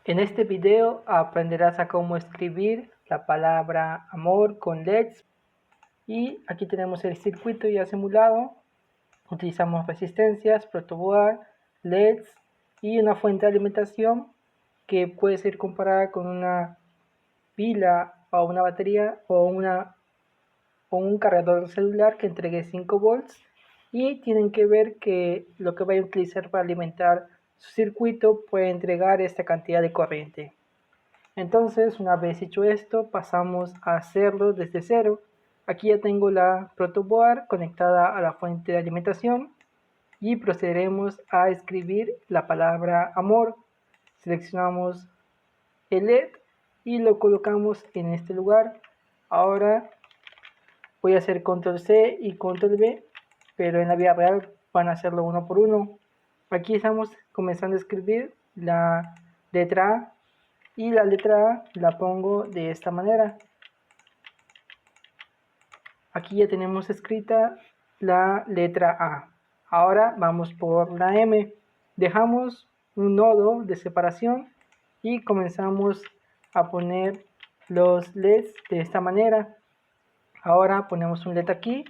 En este video aprenderás a cómo escribir la palabra amor con LEDs. Y aquí tenemos el circuito ya simulado. Utilizamos resistencias, protoboard, LEDs y una fuente de alimentación que puede ser comparada con una pila o una batería o un cargador celular que entregue 5 volts. Y tienen que ver que lo que vayan a utilizar para alimentar su circuito puede entregar esta cantidad de corriente. Entonces, una vez hecho esto, pasamos a hacerlo desde cero. Aquí ya tengo la protoboard conectada a la fuente de alimentación y procederemos a escribir la palabra amor. Seleccionamos el LED y lo colocamos en este lugar. Ahora voy a hacer control C y control V, pero en la vida real van a hacerlo uno por uno. Aquí estamos comenzando a escribir la letra A y la letra A la pongo de esta manera. Aquí ya tenemos escrita la letra A. Ahora vamos por la M. Dejamos un nodo de separación y comenzamos a poner los LEDs de esta manera. Ahora ponemos un LED aquí,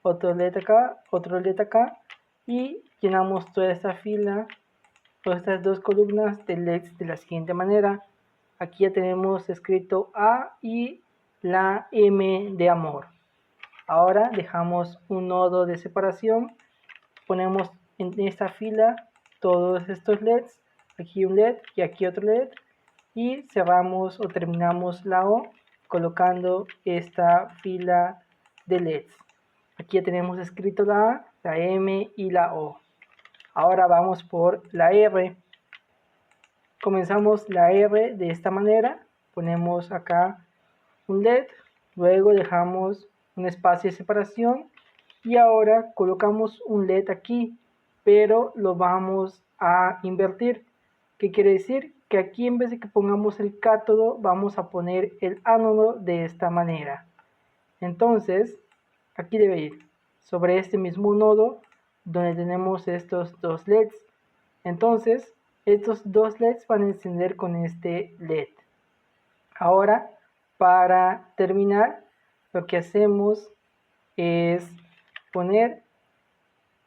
otro LED acá, otro LED acá y llenamos toda esta fila, todas estas dos columnas de LEDs de la siguiente manera. Aquí ya tenemos escrito A y la M de amor. Ahora dejamos un nodo de separación, ponemos en esta fila todos estos LEDs, aquí un LED y aquí otro LED, y cerramos o terminamos la O colocando esta fila de LEDs. Aquí ya tenemos escrito la A, la M y la O. Ahora vamos por la R. Comenzamos la R de esta manera, ponemos acá un LED, luego dejamos un espacio de separación y ahora colocamos un LED aquí, pero lo vamos a invertir. ¿Qué quiere decir? Que aquí en vez de que pongamos el cátodo, vamos a poner el ánodo de esta manera. Entonces, aquí debe ir sobre este mismo nodo donde tenemos estos dos LEDs. Entonces, estos dos LEDs van a encender con este LED. Ahora, para terminar, lo que hacemos es poner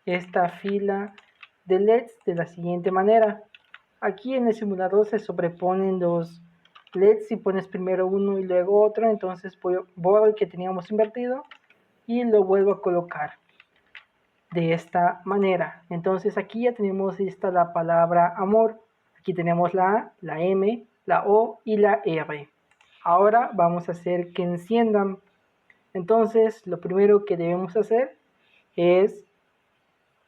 esta fila de LEDs de la siguiente manera. Aquí en el simulador se sobreponen los LEDs. Si pones primero uno y luego otro, entonces borro el que teníamos invertido y lo vuelvo a colocar de esta manera. Entonces aquí ya tenemos lista la palabra amor. Aquí tenemos la A, la M, la O y la R. Ahora vamos a hacer que enciendan. Entonces lo primero que debemos hacer es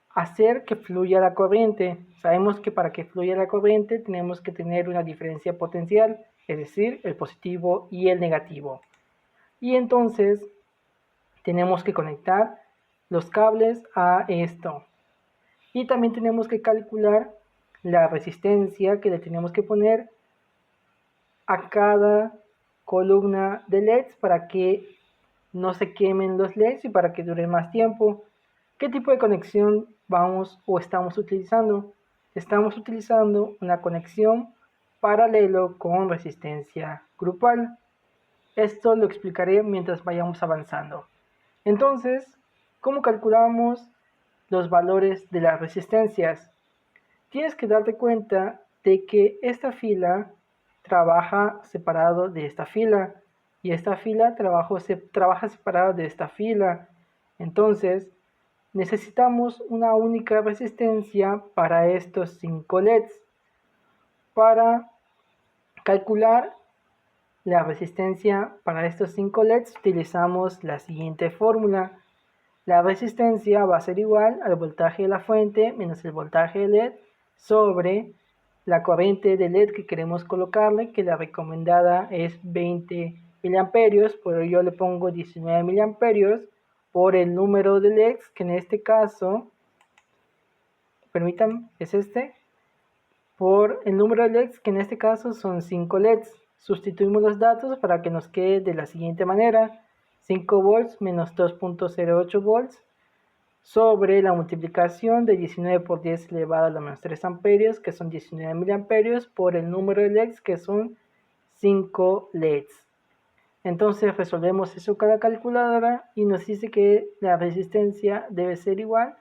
hacer que fluya la corriente. Sabemos que para que fluya la corriente tenemos que tener una diferencia potencial, es decir, el positivo y el negativo. Y entonces tenemos que conectar los cables a esto. Y también tenemos que calcular la resistencia que le tenemos que poner a cada columna de LEDs para que no se quemen los LEDs y para que dure más tiempo. ¿Qué tipo de conexión vamos o estamos utilizando? Estamos utilizando una conexión paralelo con resistencia grupal. Esto lo explicaré mientras vayamos avanzando. Entonces, ¿cómo calculamos los valores de las resistencias? Tienes que darte cuenta de que esta fila trabaja separado de esta fila y esta fila trabaja separado de esta fila. Entonces, necesitamos una única resistencia para estos 5 LEDs. Para calcular la resistencia para estos 5 LEDs utilizamos la siguiente fórmula. La resistencia va a ser igual al voltaje de la fuente menos el voltaje de LED sobre la corriente de LED que queremos colocarle, que la recomendada es 20 miliamperios, pero yo le pongo 19 miliamperios por el número de LEDs, que en este caso, permítanme, es este, por el número de LEDs, que en este caso son 5 LEDs. Sustituimos los datos para que nos quede de la siguiente manera: 5 volts menos 2.08 volts sobre la multiplicación de 19 por 10 elevado a la menos 3 amperios, que son 19 miliamperios, por el número de LEDs, que son 5 LEDs. Entonces resolvemos eso con la calculadora y nos dice que la resistencia debe ser igual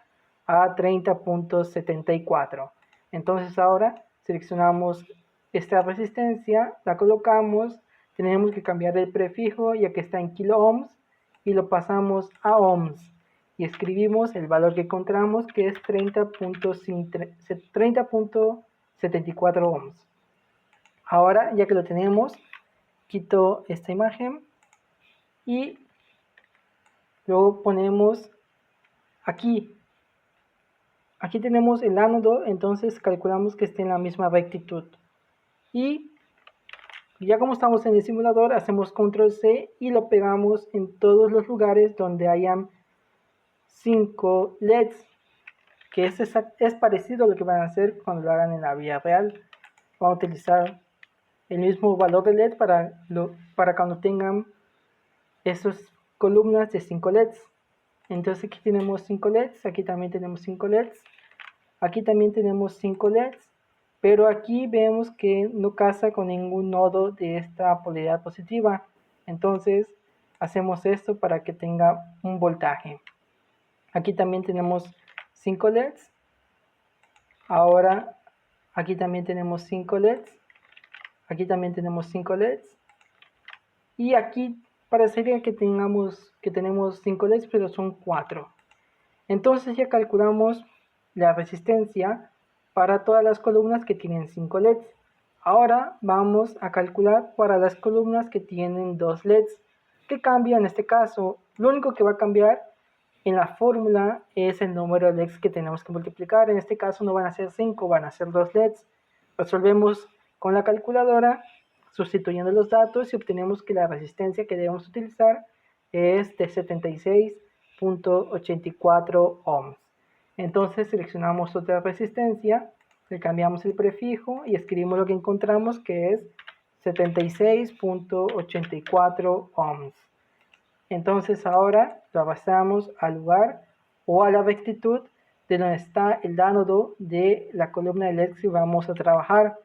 a 30.74. Entonces ahora seleccionamos esta resistencia, la colocamos, tenemos que cambiar el prefijo ya que está en kilo ohms y lo pasamos a ohms y escribimos el valor que encontramos, que es 30.74 ohms. Ahora, ya que lo tenemos, quito esta imagen y luego ponemos aquí tenemos el ánodo, entonces calculamos que esté en la misma rectitud y ya como estamos en el simulador, hacemos control C y lo pegamos en todos los lugares donde hayan 5 LEDs, que es parecido a lo que van a hacer cuando lo hagan en la vida real. Van a utilizar el mismo valor de LED para cuando tengan esas columnas de 5 LEDs. Entonces aquí tenemos 5 LEDs, aquí también tenemos 5 LEDs, aquí también tenemos 5 LEDs, pero aquí vemos que no casa con ningún nodo de esta polaridad positiva. Entonces hacemos esto para que tenga un voltaje. Aquí también tenemos 5 LEDs. Ahora aquí también tenemos 5 LEDs. Aquí también tenemos 5 LEDs. Y aquí parecería que tenemos 5 LEDs, pero son 4. Entonces ya calculamos la resistencia para todas las columnas que tienen 5 LEDs. Ahora vamos a calcular para las columnas que tienen 2 LEDs. ¿Qué cambia en este caso? Lo único que va a cambiar en la fórmula es el número de LEDs que tenemos que multiplicar. En este caso no van a ser 5, van a ser 2 LEDs. Resolvemos con la calculadora, sustituyendo los datos, y obtenemos que la resistencia que debemos utilizar es de 76.84 ohms. Entonces seleccionamos otra resistencia, le cambiamos el prefijo y escribimos lo que encontramos, que es 76.84 ohms. Entonces ahora lo arrastramos al lugar o a la rectitud de donde está el ánodo de la columna de LED que vamos a trabajar.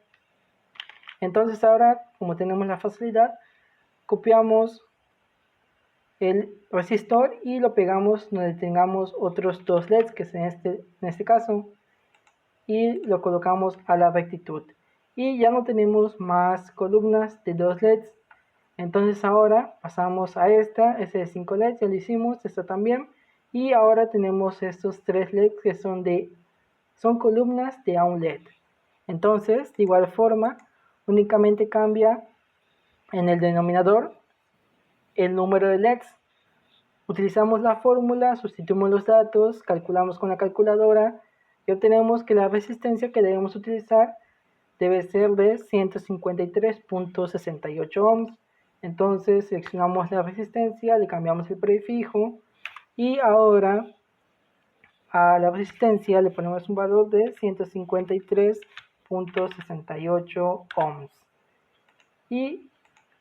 Entonces ahora, como tenemos la facilidad, copiamos el resistor y lo pegamos donde tengamos otros 2 LEDs, que es en este caso, y lo colocamos a la rectitud. Y ya no tenemos más columnas de 2 LEDs. Entonces ahora pasamos a esta de 5 LEDs, ya lo hicimos, esta también. Y ahora tenemos estos 3 LEDs que son columnas de a un LED. Entonces, de igual forma, únicamente cambia en el denominador el número de LEDs. Utilizamos la fórmula, sustituimos los datos, calculamos con la calculadora y obtenemos que la resistencia que debemos utilizar debe ser de 153.68 ohms. Entonces seleccionamos la resistencia, le cambiamos el prefijo y ahora a la resistencia le ponemos un valor de 153.68 ohms y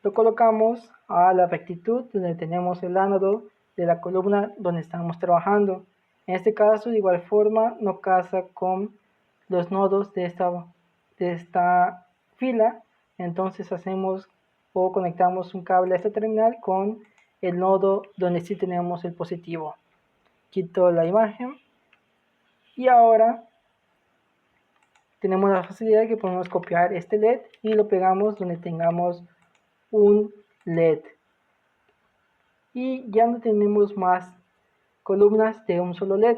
lo colocamos a la rectitud donde tenemos el ánodo de la columna donde estamos trabajando. En este caso, de igual forma, no casa con los nodos de esta fila. Entonces hacemos o conectamos un cable a esta terminal con el nodo donde sí tenemos el positivo. Quito la imagen y ahora tenemos la facilidad de que podemos copiar este LED y lo pegamos donde tengamos un LED y ya no tenemos más columnas de un solo LED.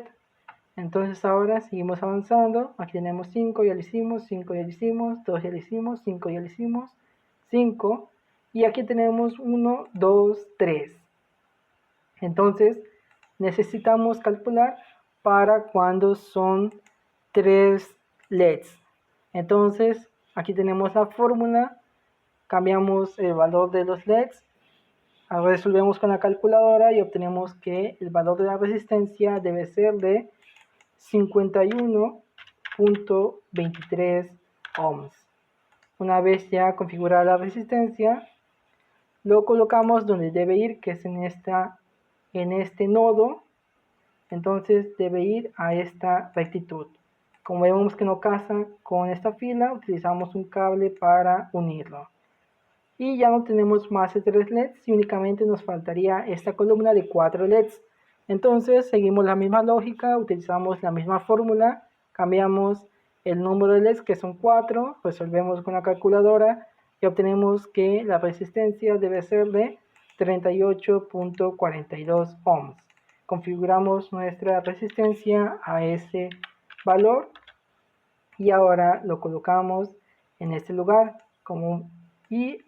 Entonces ahora seguimos avanzando. Aquí tenemos 5, ya lo hicimos, 5 ya lo hicimos, 2 ya lo hicimos, 5 ya lo hicimos, 5 y aquí tenemos 1, 2, 3. Entonces necesitamos calcular para cuando son 3 LEDs. Entonces aquí tenemos la fórmula, cambiamos el valor de los LEDs, resolvemos con la calculadora y obtenemos que el valor de la resistencia debe ser de 51.23 ohms. Una vez ya configurada la resistencia, lo colocamos donde debe ir, que es en este nodo, entonces debe ir a esta rectitud. Como vemos que no casa con esta fila, utilizamos un cable para unirlo. Y ya no tenemos más de 3 LEDs y únicamente nos faltaría esta columna de 4 LEDs. Entonces seguimos la misma lógica, utilizamos la misma fórmula, cambiamos el número de LEDs que son 4, resolvemos con la calculadora y obtenemos que la resistencia debe ser de 38.42 ohms. Configuramos nuestra resistencia a ese valor y ahora lo colocamos en este lugar y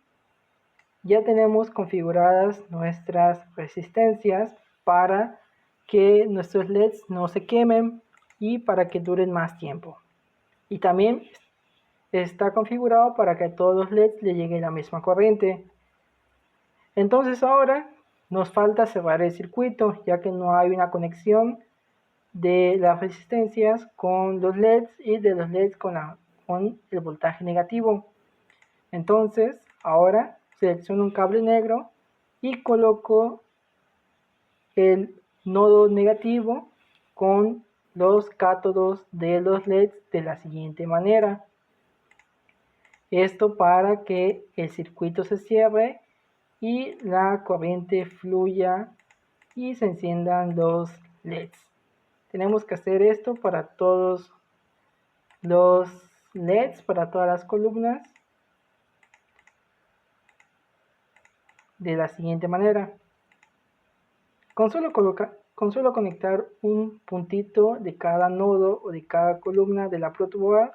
ya tenemos configuradas nuestras resistencias para que nuestros LEDs no se quemen y para que duren más tiempo. Y también está configurado para que a todos los LEDs le llegue la misma corriente. Entonces ahora nos falta cerrar el circuito, ya que no hay una conexión de las resistencias con los LEDs y de los LEDs con el voltaje negativo. Entonces ahora selecciono un cable negro y coloco el nodo negativo con los cátodos de los LEDs de la siguiente manera. Esto para que el circuito se cierre y la corriente fluya y se enciendan los LEDs. Tenemos que hacer esto para todos los LEDs, para todas las columnas, de la siguiente manera. Con solo conectar un puntito de cada nodo o de cada columna de la protoboard,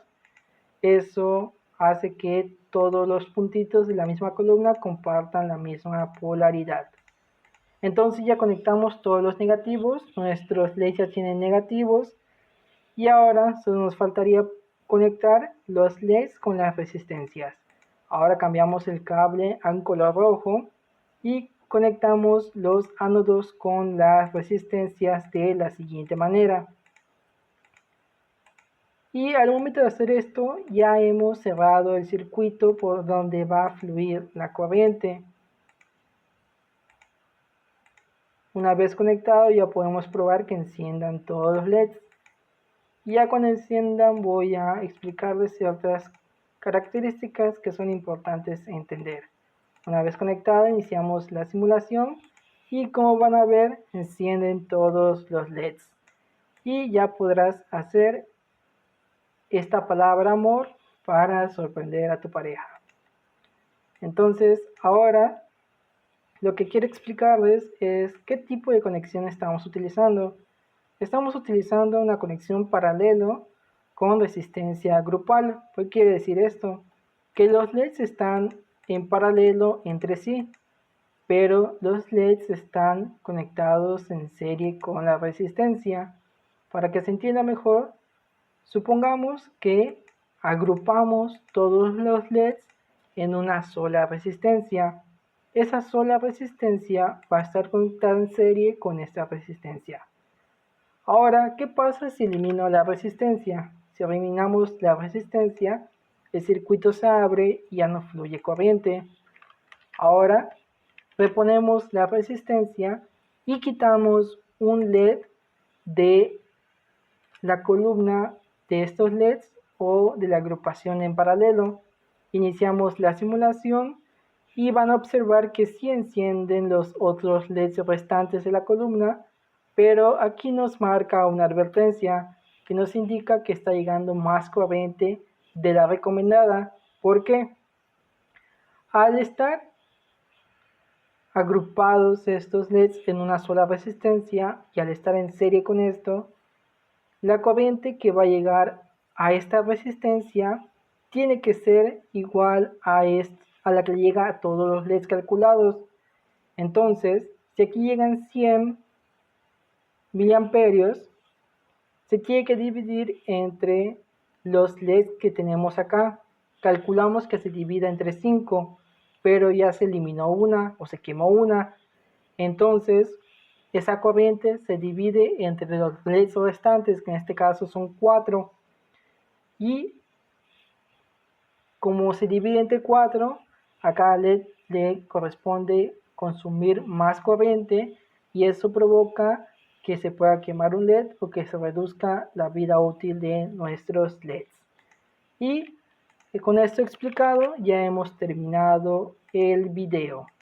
eso hace que todos los puntitos de la misma columna compartan la misma polaridad. Entonces ya conectamos todos los negativos, nuestros LEDs ya tienen negativos y ahora solo nos faltaría conectar los LEDs con las resistencias. Ahora cambiamos el cable a un color rojo y conectamos los ánodos con las resistencias de la siguiente manera. Y al momento de hacer esto ya hemos cerrado el circuito por donde va a fluir la corriente. Una vez conectado ya podemos probar que enciendan todos los LEDs. Ya cuando enciendan voy a explicarles ciertas características que son importantes entender. Una vez conectado iniciamos la simulación y como van a ver encienden todos los LEDs. Y ya podrás hacer esta palabra amor para sorprender a tu pareja. Entonces ahora lo que quiero explicarles es qué tipo de conexión estamos utilizando. Estamos utilizando una conexión paralelo con resistencia grupal. ¿Qué quiere decir esto? Que los LEDs están en paralelo entre sí, pero los LEDs están conectados en serie con la resistencia. Para que se entienda mejor, supongamos que agrupamos todos los LEDs en una sola resistencia. Esa sola resistencia va a estar conectada en serie con esta resistencia. Ahora, ¿qué pasa si elimino la resistencia? Si eliminamos la resistencia, el circuito se abre y ya no fluye corriente. Ahora, reponemos la resistencia y quitamos un LED de la columna de estos LEDs o de la agrupación en paralelo. Iniciamos la simulación y van a observar que sí encienden los otros LEDs restantes de la columna, pero aquí nos marca una advertencia que nos indica que está llegando más corriente de la recomendada. ¿Por qué? Al estar agrupados estos LEDs en una sola resistencia y al estar en serie con esto, la corriente que va a llegar a esta resistencia tiene que ser igual a la que llega a todos los LEDs calculados. Entonces, si aquí llegan 100 miliamperios, se tiene que dividir entre los LEDs que tenemos acá. Calculamos que se divida entre 5, pero ya se eliminó una o se quemó una. Entonces, esa corriente se divide entre los LEDs restantes, que en este caso son 4. Y como se divide entre 4, a cada LED le corresponde consumir más corriente y eso provoca que se pueda quemar un LED o que se reduzca la vida útil de nuestros LEDs. Y con esto explicado ya hemos terminado el video.